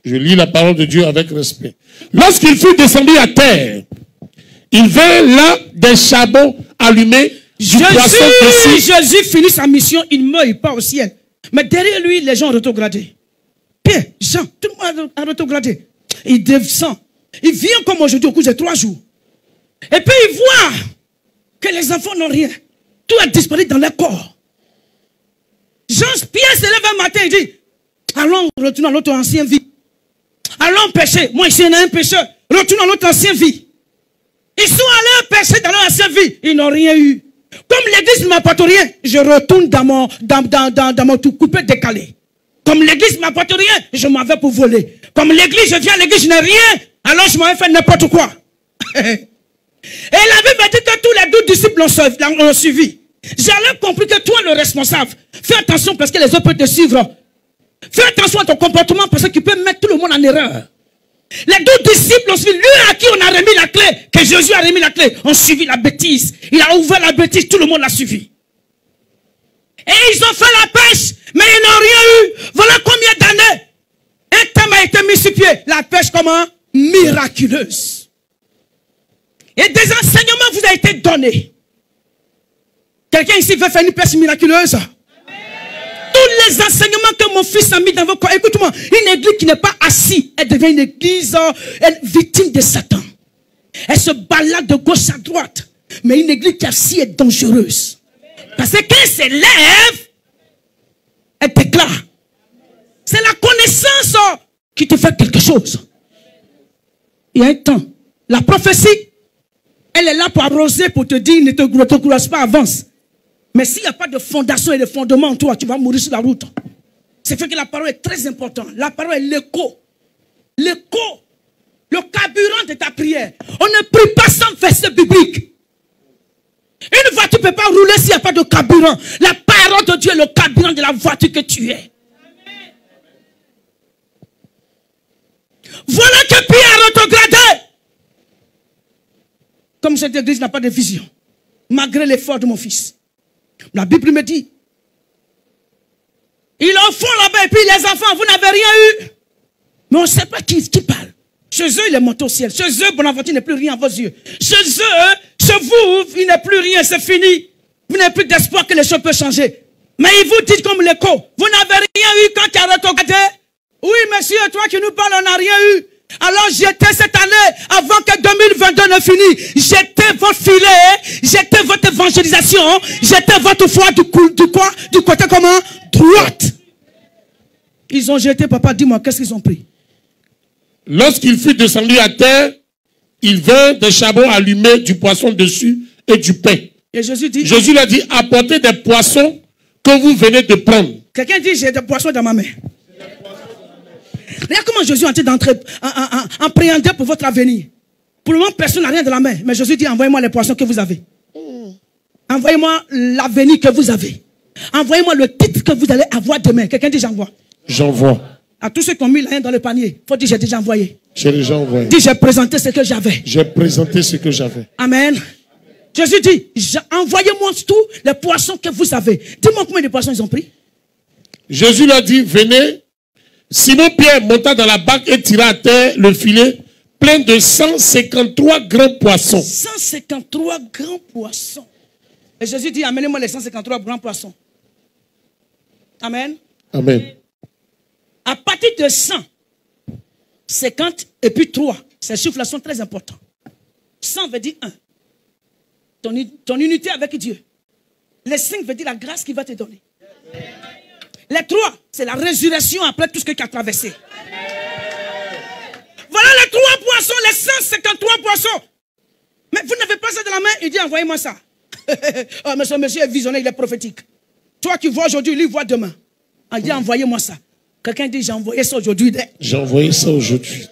Je lis la parole de Dieu avec respect. Lorsqu'il fut descendu à terre, il vint là des charbons allumés. Jésus finit sa mission, il meurt, il part au ciel. Mais derrière lui, les gens ont rétrogradé. Pierre, Jean, tout le monde a rétrogradé. Il descend. Il vient comme aujourd'hui au cours de 3 jours. Et puis il voit que les enfants n'ont rien. Tout a disparu dans leur corps. Pierre se lève un matin et dit, allons retourner à notre ancienne vie. Allons pécher. Moi, ici, il y a un pécheur. Retournons à notre ancienne vie. Ils sont allés pécher dans leur ancienne vie. Ils n'ont rien eu. Comme l'église ne m'apporte rien, je retourne dans mon tout coupé décalé. Comme l'église ne m'apporte rien, je m'en vais pour voler. Comme l'église, je viens à l'église, je n'ai rien, alors je m'en vais faire n'importe quoi. Et la Bible dit que tous les 12 disciples l'ont suivi. J'ai alors compris que toi, le responsable, fais attention parce que les autres peuvent te suivre. Fais attention à ton comportement parce que tu peux mettre tout le monde en erreur. Les 12 disciples ont suivi, lui à qui on a remis la clé, que Jésus a remis la clé, ont suivi la bêtise. Il a ouvert la bêtise, tout le monde l'a suivi. Et ils ont fait la pêche, mais ils n'ont rien eu. Voilà combien d'années un thème a été mis sur pied. La pêche comment? Miraculeuse. Et des enseignements vous ont été donnés. Quelqu'un ici veut faire une pêche miraculeuse? Tous les enseignements que mon fils a mis dans vos corps. Écoute-moi, une église qui n'est pas assise, elle devient une église victime de Satan. Elle se balade de gauche à droite. Mais une église qui est assise est dangereuse. Parce que quand elle s'élève, elle déclare. C'est la connaissance qui te fait quelque chose. Il y a un temps. La prophétie, elle est là pour arroser, pour te dire, ne te courage pas, avance. Mais s'il n'y a pas de fondation et de fondement en toi, tu vas mourir sur la route. C'est fait que la parole est très importante. La parole est l'écho. L'écho. Le carburant de ta prière. On ne prie pas sans verset biblique. Une voiture ne peut pas rouler s'il n'y a pas de carburant. La parole de Dieu est le carburant de la voiture que tu es. Voilà que Pierre a rétrogradé. Comme cette église n'a pas de vision, malgré l'effort de mon fils. La Bible me dit, ils en font là-bas et puis les enfants, vous n'avez rien eu. Mais on ne sait pas qui parle. Chez eux, il est monté au ciel. Chez eux, Bonaventure n'est plus rien à vos yeux. Chez eux, chez vous, il n'est plus rien, c'est fini. Vous n'avez plus d'espoir que les choses peuvent changer. Mais ils vous disent comme l'écho, vous n'avez rien eu quand tu as rétrogradé. Oui, monsieur, toi qui nous parles, on n'a rien eu. Alors j'étais cette année, avant que 2022 ne finisse, j'étais votre filet, j'étais votre évangélisation, j'étais votre foi du côté comment? Droite. Ils ont jeté, papa, dis-moi, qu'est-ce qu'ils ont pris? Lorsqu'il fut descendu à terre, il vint des charbons allumés, du poisson dessus et du pain. Et Jésus dit, Jésus lui a dit, apportez des poissons que vous venez de prendre. Quelqu'un dit, j'ai des poissons dans ma main. Regarde comment Jésus est en train d'entrer en préhendant pour votre avenir. Pour le moment, personne n'a rien de la main. Mais Jésus dit, envoyez-moi les poissons que vous avez. Envoyez-moi l'avenir que vous avez. Envoyez-moi le titre que vous allez avoir demain. Quelqu'un dit, j'envoie. J'envoie. À tous ceux qui ont mis la main dans le panier, il faut dire, j'ai déjà envoyé. J'ai déjà envoyé. Dis, j'ai présenté ce que j'avais. J'ai présenté ce que j'avais. Amen. Jésus dit, envoyez-moi tous les poissons que vous avez. Dis-moi combien de poissons ils ont pris. Jésus leur dit, venez. Simon Pierre monta dans la barque et tira à terre le filet plein de 153 grands poissons. 153 grands poissons. Et Jésus dit, amenez-moi les 153 grands poissons. Amen. Amen. À partir de 100, 50 et puis 3, ces chiffres-là sont très importants. 100 veut dire 1. Ton unité avec Dieu. Les 5 veut dire la grâce qu'il va te donner. Les 3, c'est la résurrection après tout ce que tu as traversé. Voilà les 3 poissons, les 153 poissons. Mais vous n'avez pas ça dans la main? Il dit, envoyez-moi ça. Oh, mais ce monsieur est visionnaire, il est prophétique. Toi qui vois aujourd'hui, lui voit demain. Il dit, envoyez-moi ça. Quelqu'un dit, j'ai envoyé ça aujourd'hui. J'ai envoyé ça aujourd'hui.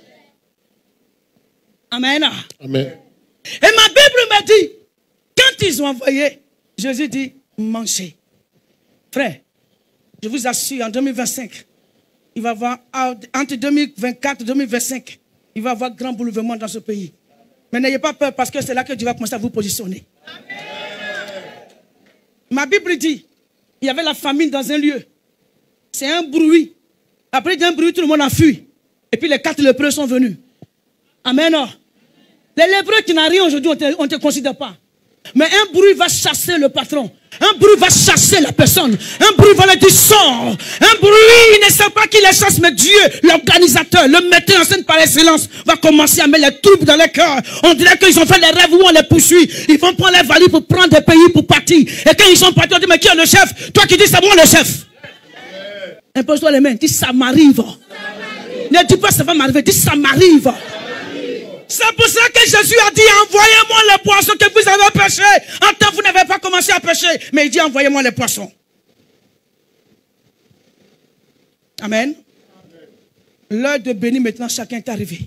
Amen. Amen. Et ma Bible me dit, quand ils ont envoyé, Jésus dit, mangez. Frère, je vous assure, en 2025, il va y avoir, entre 2024 et 2025, il va y avoir grand bouleversement dans ce pays. Mais n'ayez pas peur parce que c'est là que Dieu va commencer à vous positionner. Amen. Ma Bible dit, il y avait la famine dans un lieu. C'est un bruit. Après d'un bruit, tout le monde a fui. Et puis les 4 lépreux sont venus. Amen. Les lépreux qui n'ont rien aujourd'hui, on ne te considère pas. Mais un bruit va chasser le patron. Un bruit va chasser la personne. Un bruit va le dire sort. Un bruit, il ne sait pas qui les chasse, mais Dieu, l'organisateur, le metteur en scène par excellence, va commencer à mettre les troubles dans les cœurs. On dirait qu'ils ont fait les rêves où on les poursuit. Ils vont prendre les valises pour prendre des pays pour partir. Et quand ils sont partis, on dit, mais qui est le chef? Toi qui dis, c'est moi le chef. Impose-toi les mains, dis, ça m'arrive. Ne dis pas, ça va m'arriver, dis, ça m'arrive. C'est pour ça que Jésus a dit, envoyez-moi les poissons que vous avez pêchés. En temps, vous n'avez pas commencé à pêcher. Mais il dit, envoyez-moi les poissons. Amen. L'heure de bénir maintenant, chacun est arrivé.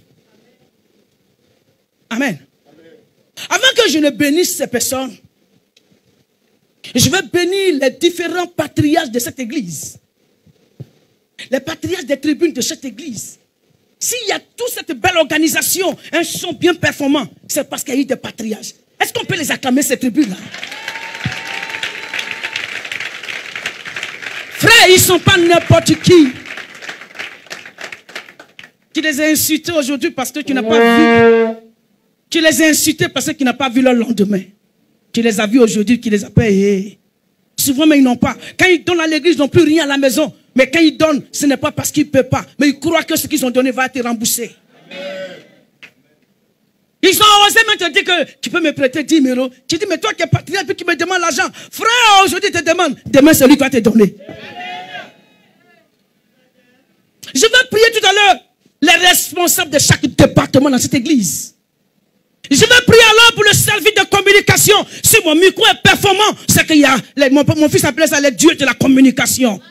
Amen. Avant que je ne bénisse ces personnes, je vais bénir les différents patriarches de cette église. Les patriarches des tribunes de cette église. S'il y a toute cette belle organisation, un son bien performant, c'est parce qu'il y a eu des patriarches. Est-ce qu'on peut les acclamer, ces tribunes-là? Frère, ils ne sont pas n'importe qui. Tu les as insultés aujourd'hui parce que tu n'as pas vu. Tu les as insultés parce que tu n'as pas vu leur lendemain. Tu les as vus aujourd'hui, tu les as payés. Souvent, mais ils n'ont pas. Quand ils donnent à l'église, ils n'ont plus rien à la maison. Mais quand ils donnent, ce n'est pas parce qu'ils ne peuvent pas. Mais ils croient que ce qu'ils ont donné va être remboursé. Amen. Ils ont osé même te dire que tu peux me prêter 10 000 euros. Tu dis, mais toi qui es patriarche, puis qui me demande l'argent. Frère, aujourd'hui, te demande. Demain, celui qui va te donner. Amen. Je vais prier tout à l'heure les responsables de chaque département dans cette église. Je vais prier alors pour le service de communication. Si mon micro est performant, c'est qu'il y a, mon fils appelait ça les dieux de la communication. Amen.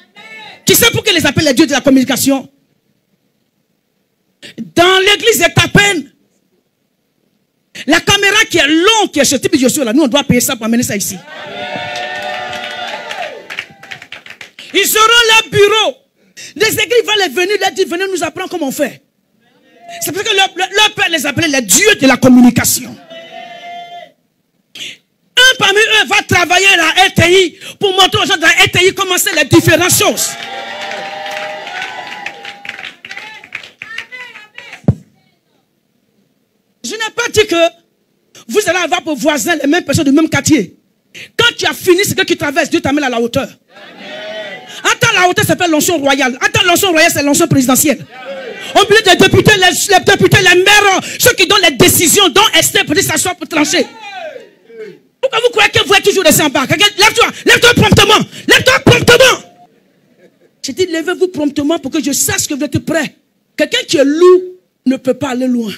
Qui sait pourquoi ils les appellent les dieux de la communication? Dans l'église de Tapen, la caméra qui est longue, qui est chez Tibi Joshua, là, nous on doit payer ça pour amener ça ici. Amen. Ils auront leur bureau. Les églises vont les venir, leur dire, venez nous apprendre comment on fait. C'est parce que leur père les appelait les dieux de la communication. Un parmi eux va travailler à la RTI pour montrer aux gens de la RTI comment c'est les différentes choses. Je n'ai pas dit que vous allez avoir pour voisins les mêmes personnes du même quartier. Quand tu as fini ce que tu traverses, Dieu t'amène à la hauteur. Attends, la hauteur s'appelle l'onction royale. Attends, l'onction royale, c'est l'onction présidentielle. Au milieu des députés, les députés, les maires, ceux qui donnent les décisions, dont Esther peut s'asseoir pour trancher. Pourquoi vous croyez que vous êtes toujours resté en bas? Lève-toi promptement. Lève-toi promptement. J'ai dit, levez-vous promptement pour que je sache que vous êtes prêts. Quelqu'un qui est lourd ne peut pas aller loin.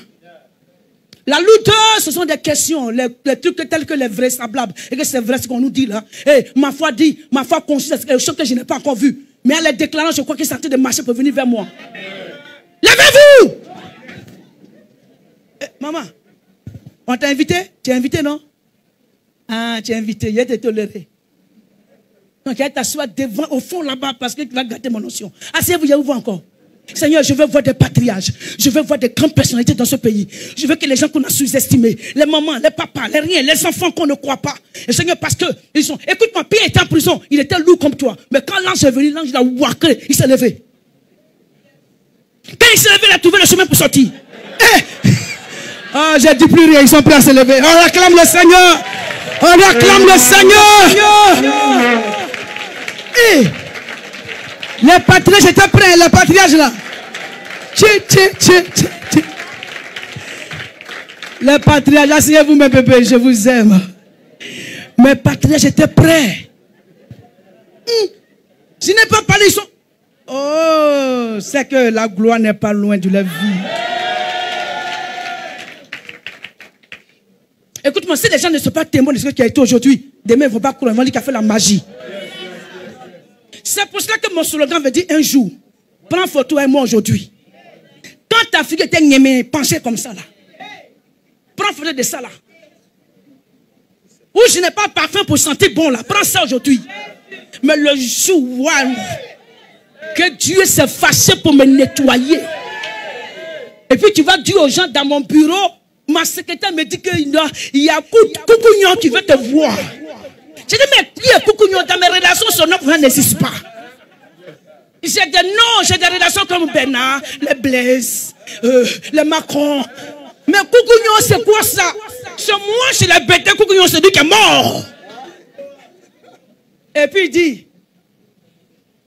La lourdeur, ce sont des questions, les trucs tels que les vrais semblables. Et que c'est vrai ce qu'on nous dit là. Et ma foi dit, ma foi consiste à quelque chose que je n'ai pas encore vu. Mais en les déclarant, je crois qu'ils sont en train de marcher pour venir vers moi. Levez-vous! Maman, on t'a invité? Tu es invité, non? Ah, tu es invité, il est toléré. Donc, il t'asseoir devant, au fond là-bas, parce qu'il va gâter mon notion. Asseyez-vous, je vous vois encore. Seigneur, je veux voir des patriarches. Je veux voir des grandes personnalités dans ce pays. Je veux que les gens qu'on a sous-estimés, les mamans, les papas, les riens, les enfants qu'on ne croit pas. Et Seigneur, parce que ils sont. Écoute-moi, Pierre était en prison, il était lourd comme toi. Mais quand l'ange est venu, l'ange il a ouaqué, il s'est levé. Quand il s'est levé, il a trouvé le chemin pour sortir. Ah, j'ai dit plus rien, ils sont prêts à se lever. On réclame le Seigneur. On réclame le Seigneur. Les patriarches étaient prêts, les patriarches là. Les patriarches, asseyez-vous mes bébés, je vous aime. Mes patriarches étaient prêts. Je n'ai pas parlé, ils sont... Oh, c'est que la gloire n'est pas loin de la vie. Écoute-moi, si les gens ne sont pas témoins de ce qui a été aujourd'hui, demain ils ne vont pas courir, ils vont dire qu'il a fait la magie. C'est pour cela que mon slogan veut dire un jour, prends photo avec moi aujourd'hui. Quand ta figure était penchée comme ça là, prends photo de ça là. Ou je n'ai pas parfum pour sentir bon là, prends ça aujourd'hui. Mais le jour où que Dieu s'est fâché pour me nettoyer. Et puis tu vas dire aux gens dans mon bureau, ma secrétaire me dit qu'il y a Coucougnon qui veut te voir. Je dis, mais qui est Coucougnon? Dans mes relations, son nom n'existe pas. J'ai dit non, j'ai des relations comme Bernard, les Blaise, les Macron. Mais Coucougnon, c'est quoi ça? C'est moi, je l'ai bêté, Coucougnon, c'est lui qui est mort. Et puis il dit,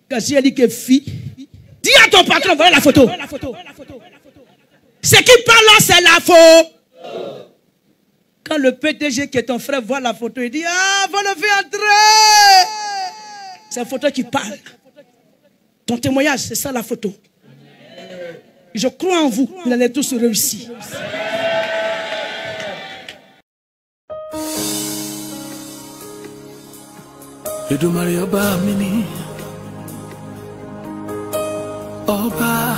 quand j'ai dit que fille, dis à ton patron, voilà la photo. Ce qui parle là, c'est la photo. Quand le PDG qui est ton frère voit la photo, il dit, ah, va le faire entrer. C'est la photo qui parle. Ton témoignage, c'est ça la photo. Je crois en vous, vous allez tous réussir. Oba,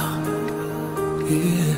yeah.